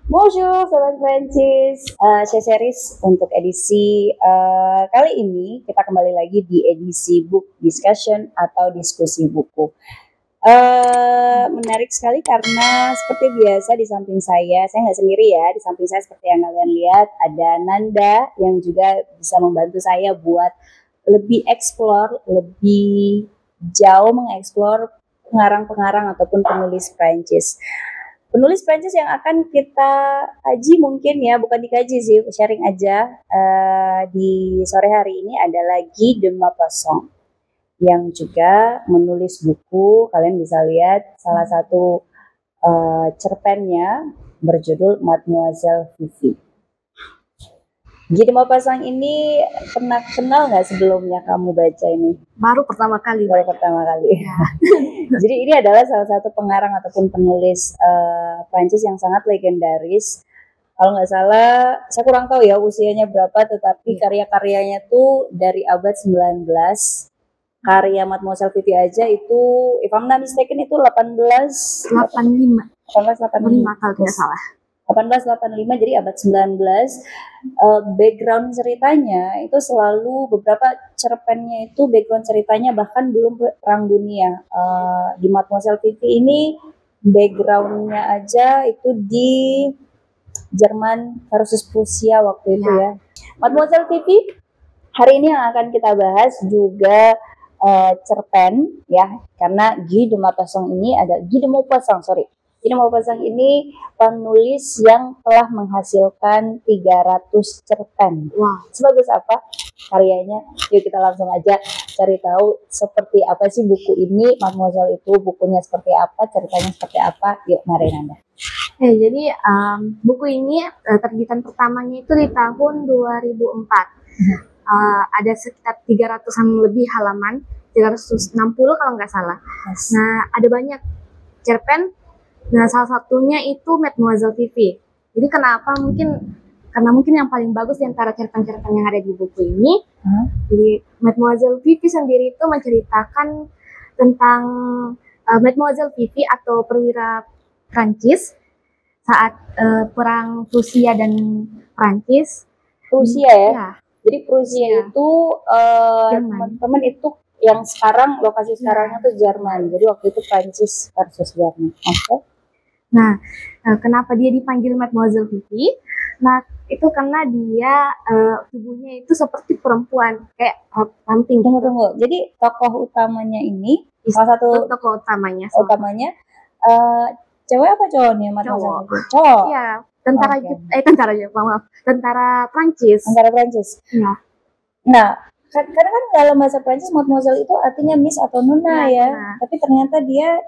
Bonjour Sobat Prancis, saya Series untuk edisi kali ini kita kembali lagi di edisi book discussion atau diskusi buku. Menarik sekali karena seperti biasa di samping saya nggak sendiri ya, di samping saya seperti yang kalian lihat ada Nanda yang juga bisa membantu saya buat lebih explore, lebih jauh mengeksplor pengarang-pengarang ataupun penulis Prancis. Penulis Prancis yang akan kita kaji mungkin ya, bukan dikaji sih, sharing aja di sore hari ini adalah Guy de Maupassant yang juga menulis buku. Kalian bisa lihat salah satu cerpennya berjudul Mademoiselle Fifi. Guy de Maupassant ini pernah kenal nggak sebelumnya kamu baca ini? Baru pertama kali. Ya. Jadi ini adalah salah satu pengarang ataupun penulis Prancis yang sangat legendaris. Kalau nggak salah, saya kurang tahu ya usianya berapa, tetapi karya-karyanya tuh dari abad 19. Karya Mademoiselle Fifi aja itu, if I'm not mistaken, itu 1885 kalau tidak salah. 1885, jadi abad 19. Background ceritanya itu selalu beberapa cerpennya itu background ceritanya bahkan belum perang dunia. Di Mademoiselle Fifi ini backgroundnya aja itu di Jerman versus Prusia waktu itu ya. Mademoiselle Fifi hari ini yang akan kita bahas juga cerpen ya, karena Guy de Maupassant ini ada Guy de Maupassant ini penulis yang telah menghasilkan 300 cerpen. Wow. Sebagus apa karyanya? Yuk kita langsung aja cari tahu seperti apa sih buku ini, Mademoiselle itu bukunya seperti apa, ceritanya seperti apa. Yuk mari Nanda. Jadi buku ini terbitan pertamanya itu di tahun 2004. Ada sekitar 300-an lebih halaman, 360 kalau nggak salah. Yes. Nah, ada banyak cerpen. Nah, salah satunya itu Mademoiselle Fifi. Jadi karena mungkin yang paling bagus di antara cerpen-cerpen yang ada di buku ini. Jadi Mademoiselle Fifi sendiri itu menceritakan tentang Mademoiselle Fifi atau perwira Prancis saat perang Prusia dan Prancis. Prusia ya? Ya. Jadi Prusia itu teman-teman itu yang sekarang lokasi sekarangnya tuh Jerman. Jadi waktu itu Prancis versus Jerman. Oke. Nah, kenapa dia dipanggil Mademoiselle Fifi? Nah, itu karena dia tubuhnya itu seperti perempuan, kayak ramping. Tunggu. Jadi tokoh utamanya ini, salah satu tokoh utamanya. Cewek apa cowok nih Mademoiselle Fifi? Cowok. Iya, tentara Prancis. Tentara Prancis. Iya. Nah, karena kan dalam bahasa Prancis Mademoiselle itu artinya Miss atau Nona ya. Nah. Tapi ternyata dia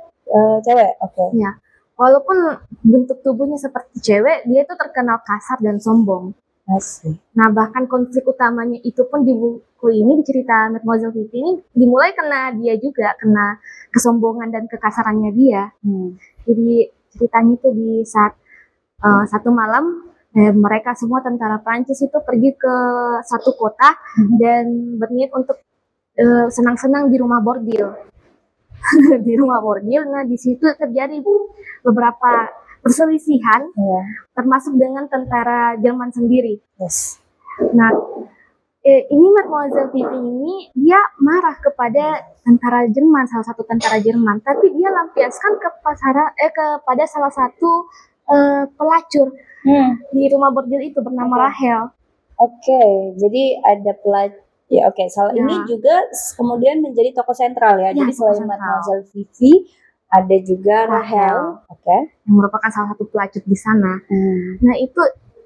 cewek. Oke. Iya. Walaupun bentuk tubuhnya seperti cewek, dia itu terkenal kasar dan sombong. Asli. Nah, bahkan konflik utamanya itu pun di buku ini, di cerita Mademoiselle Fifi ini, dimulai karena dia juga kena kesombongan dan kekasarannya dia. Jadi ceritanya itu di saat satu malam, mereka semua tentara Prancis itu pergi ke satu kota dan berniat untuk senang-senang di rumah bordil. Di rumah bordil, nah di situ terjadi beberapa perselisihan, termasuk dengan tentara Jerman sendiri. Yes. Nah, ini Mademoiselle Fifi ini dia marah kepada tentara Jerman, salah satu tentara Jerman, tapi dia lampiaskan kepada salah satu pelacur di rumah bordil itu bernama Rahel. Oke, jadi ada pelacur. Ya oke, ini juga kemudian menjadi tokoh sentral ya. Jadi selain Mademoiselle Fifi, ada juga Rahel, yang merupakan salah satu pelacur di sana. Nah itu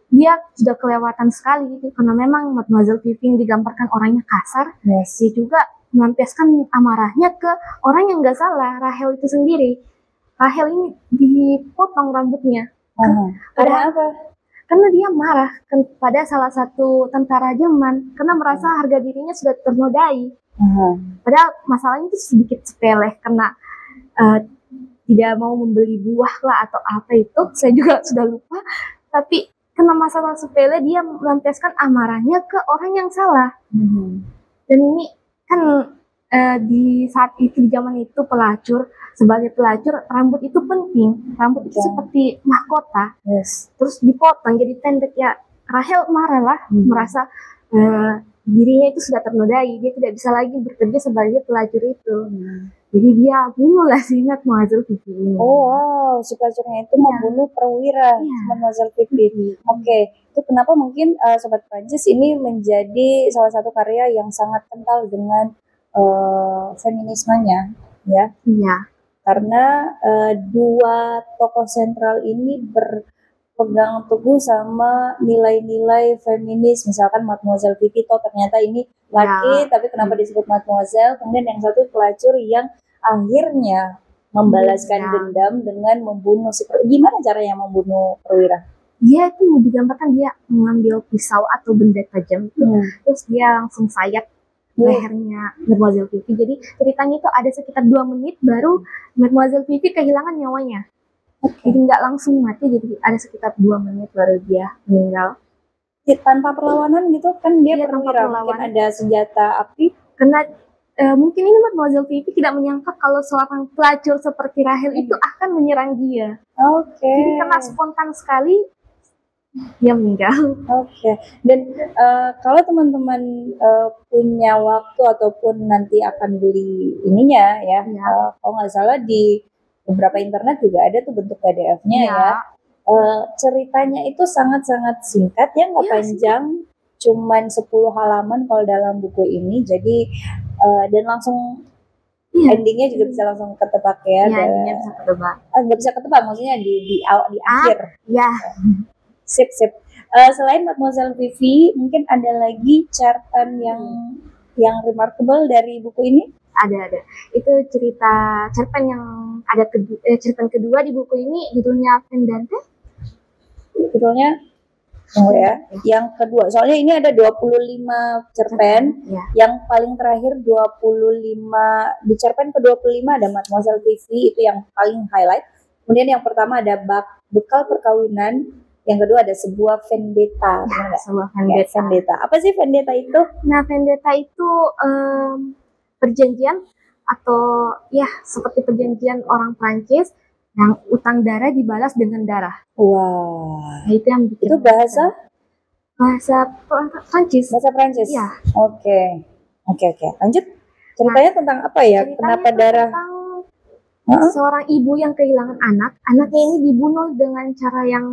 dia sudah kelewatan sekali gitu, karena memang Mademoiselle Fifi yang digambarkan orangnya kasar. Yes. Dia juga melampiaskan amarahnya ke orang yang nggak salah, Rahel itu sendiri. Rahel ini dipotong rambutnya. Karena apa? Karena dia marah kepada salah satu tentara Jerman karena merasa harga dirinya sudah ternodai. Padahal masalahnya itu sedikit sepele karena tidak mau membeli buah lah atau apa itu, saya juga sudah lupa. Tapi karena masalah sepele dia melampiaskan amarahnya ke orang yang salah. Dan ini kan di saat itu, di zaman itu sebagai pelacur rambut itu penting. Rambut itu seperti mahkota. Yes. Terus dipotong jadi pendek ya. Rahel marah lah, merasa dirinya itu sudah ternodai, dia tidak bisa lagi bekerja sebagai pelacur itu. Jadi dia bunuhlah si Mademoiselle Vivi ini. Oh wow, si pelacurnya itu membunuh perwira Mademoiselle Vivi. Oke, itu kenapa mungkin Sobat Prancis ini menjadi salah satu karya yang sangat kental dengan feminismenya, ya. Iya. Karena dua tokoh sentral ini berpegang teguh sama nilai-nilai feminis. Misalkan Mademoiselle Vivi, toh ternyata ini laki, tapi kenapa disebut Mademoiselle? Kemudian yang satu pelacur yang akhirnya membalaskan dendam dengan membunuh gimana caranya membunuh perwira? Dia itu digambarkan dia mengambil pisau atau benda tajam itu, terus dia langsung sayat lehernya Mademoiselle Vivi. Jadi ceritanya itu ada sekitar 2 menit baru Mademoiselle Vivi kehilangan nyawanya. Jadi nggak langsung mati, jadi ada sekitar 2 menit baru dia meninggal. Tanpa perlawanan gitu kan, dia perwira, mungkin ada senjata api. Karena mungkin ini Mademoiselle Vivi tidak menyangka kalau seorang pelacur seperti Rahel itu akan menyerang dia. Jadi karena spontan sekali dia meninggal. Dan kalau teman-teman punya waktu ataupun nanti akan beli ininya ya, kalau nggak salah di beberapa internet juga ada tuh bentuk PDF-nya ya. Ceritanya itu sangat-sangat singkat ya, nggak panjang, cuman 10 halaman kalau dalam buku ini. Jadi dan langsung endingnya juga bisa langsung ketebak ya. Endingnya bisa ketebak. Nggak bisa ketebak, maksudnya di akhir. Sip. Selain Mademoiselle Vivi, mungkin ada lagi cerpen yang remarkable dari buku ini? Ada. Itu cerpen yang ada cerpen kedua di buku ini, judulnya Vendetta. Judulnya yang kedua. Soalnya ini ada 25 cerpen. Yang paling terakhir 25, di cerpen ke-25 ada Mademoiselle Vivi, itu yang paling highlight. Kemudian yang pertama ada bekal perkawinan. Yang kedua ada sebuah vendetta. Sebuah vendetta. Apa sih vendetta itu? Nah, vendetta itu perjanjian atau seperti perjanjian orang Prancis yang utang darah dibalas dengan darah. Nah, itu yang bikin. Itu bahasa Prancis. Bahasa Prancis. Iya. Oke. Lanjut. Ceritanya tentang apa ya? Kenapa darah? Tentang seorang ibu yang kehilangan anaknya ini dibunuh dengan cara yang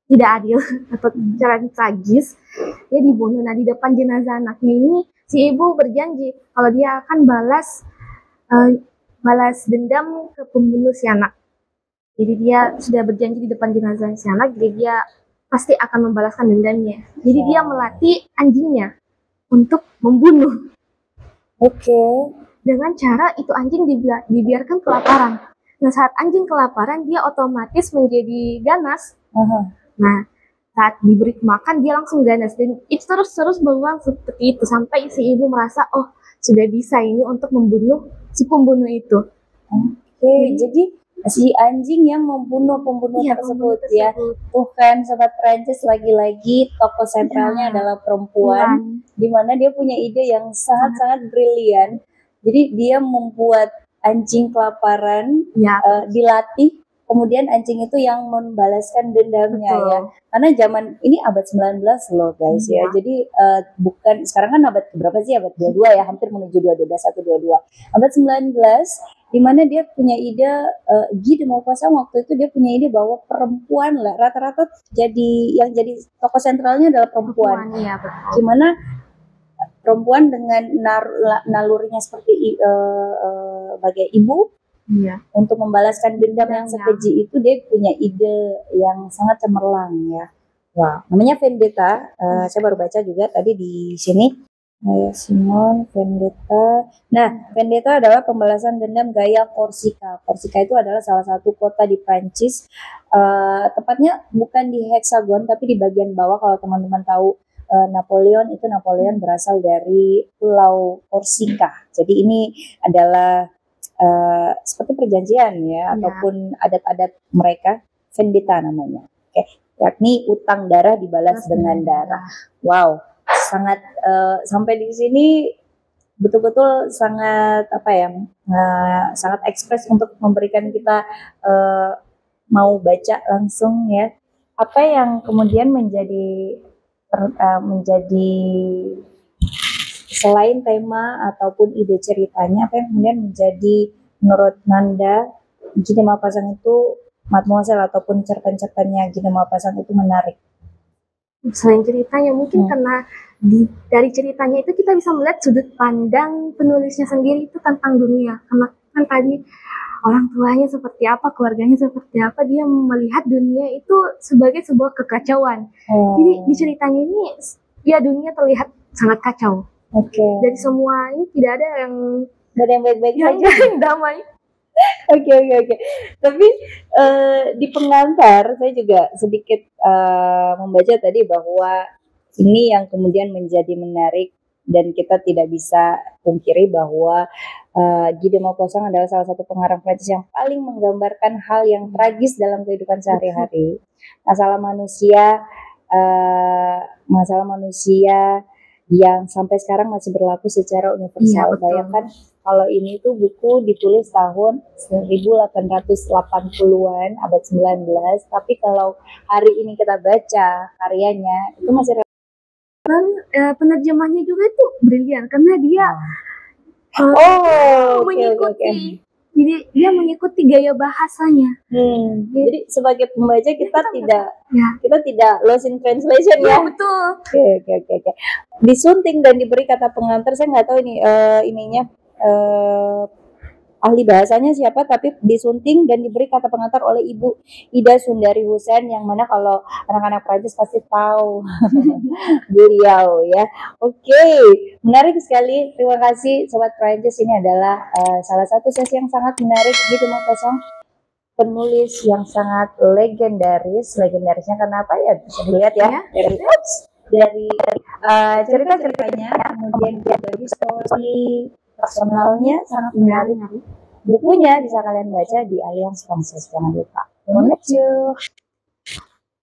tidak adil atau cara yang tragis. Dia dibunuh. Nah, di depan jenazah anaknya ini si ibu berjanji kalau dia akan balas dendam ke pembunuh si anak. Jadi dia sudah berjanji di depan jenazah si anak, jadi dia pasti akan membalaskan dendamnya. Jadi dia melatih anjingnya untuk membunuh. Dengan cara itu anjing dibiarkan kelaparan. Nah, saat anjing kelaparan, dia otomatis menjadi ganas. Nah, saat diberi makan, dia langsung ganas. Dan itu terus berulang seperti itu, sampai si ibu merasa, sudah bisa ini untuk membunuh si pembunuh itu. Jadi si anjing yang membunuh pembunuh tersebut ya. Tuh kan Sobat Prancis, lagi-lagi tokoh sentralnya adalah perempuan, di mana dia punya ide yang sangat-sangat brilian. Jadi dia membuat anjing kelaparan, dilatih, kemudian anjing itu yang membalaskan dendamnya. Ya. Karena zaman ini abad 19 loh guys ya. Jadi bukan sekarang kan abad berapa sih? Abad 22 ya, hampir menuju 2122. Abad 19 di mana dia punya ide, Guy de Maupassant waktu itu dia punya ide bahwa perempuan lah rata-rata yang jadi tokoh sentralnya adalah perempuan. Gimana perempuan dengan nalurinya seperti sebagai ibu, untuk membalaskan dendam yang sekeji itu, dia punya ide yang sangat cemerlang ya. Namanya vendetta. Saya baru baca juga tadi di sini. Simon vendetta. Nah, vendetta adalah pembalasan dendam gaya Korsika. Korsika itu adalah salah satu kota di Prancis. Tepatnya bukan di Hexagon, tapi di bagian bawah. Kalau teman-teman tahu Napoleon berasal dari Pulau Korsika. Jadi ini adalah seperti perjanjian ya, ataupun adat-adat mereka, vendetta namanya. Yakni utang darah dibalas dengan darah. Wow, sangat sampai di sini betul-betul sangat apa ya, sangat ekspres untuk memberikan kita mau baca langsung ya. Apa yang kemudian menjadi selain tema ataupun ide ceritanya, apa yang kemudian menjadi menurut Nanda Gide Maupassant itu, Mademoiselle ataupun cerpen-cerpennya Gide Maupassant itu menarik? Selain ceritanya mungkin karena dari ceritanya itu kita bisa melihat sudut pandang penulisnya sendiri itu tentang dunia. Karena kan tadi orang tuanya seperti apa, keluarganya seperti apa, dia melihat dunia itu sebagai sebuah kekacauan. Jadi di ceritanya ini ya dunia terlihat sangat kacau. Dari semua ini tidak ada yang baik-baik saja, yang damai. Oke. Tapi di pengantar saya juga sedikit membaca tadi bahwa ini yang kemudian menjadi menarik dan kita tidak bisa pungkiri bahwa Gide Maupassant adalah salah satu pengarang Prancis yang paling menggambarkan hal yang tragis dalam kehidupan sehari-hari. Masalah manusia yang sampai sekarang masih berlaku secara universal. Iya, bayangkan kalau ini tuh buku ditulis tahun 1880-an, abad 19, tapi kalau hari ini kita baca karyanya itu masih penerjemahnya juga itu brilian karena dia mengikuti. Jadi dia mengikuti gaya bahasanya. Jadi sebagai pembaca kita tidak lost in translation ya. Betul. Oke. Disunting dan diberi kata pengantar, saya nggak tahu ini ahli bahasanya siapa, tapi disunting dan diberi kata pengantar oleh Ibu Ida Sundari Hussein, yang mana kalau anak-anak Prancis pasti tahu beliau ya. Oke, menarik sekali. Terima kasih Sobat Prancis. Ini adalah salah satu sesi yang sangat menarik Gide Maupassant, penulis yang sangat legendarisnya karena apa ya, bisa dilihat ya dari cerita-ceritanya, kemudian dari story personalnya sangat menarik. Bukunya bisa kalian baca di Alliance Francaise, jangan lupa. Bonjour.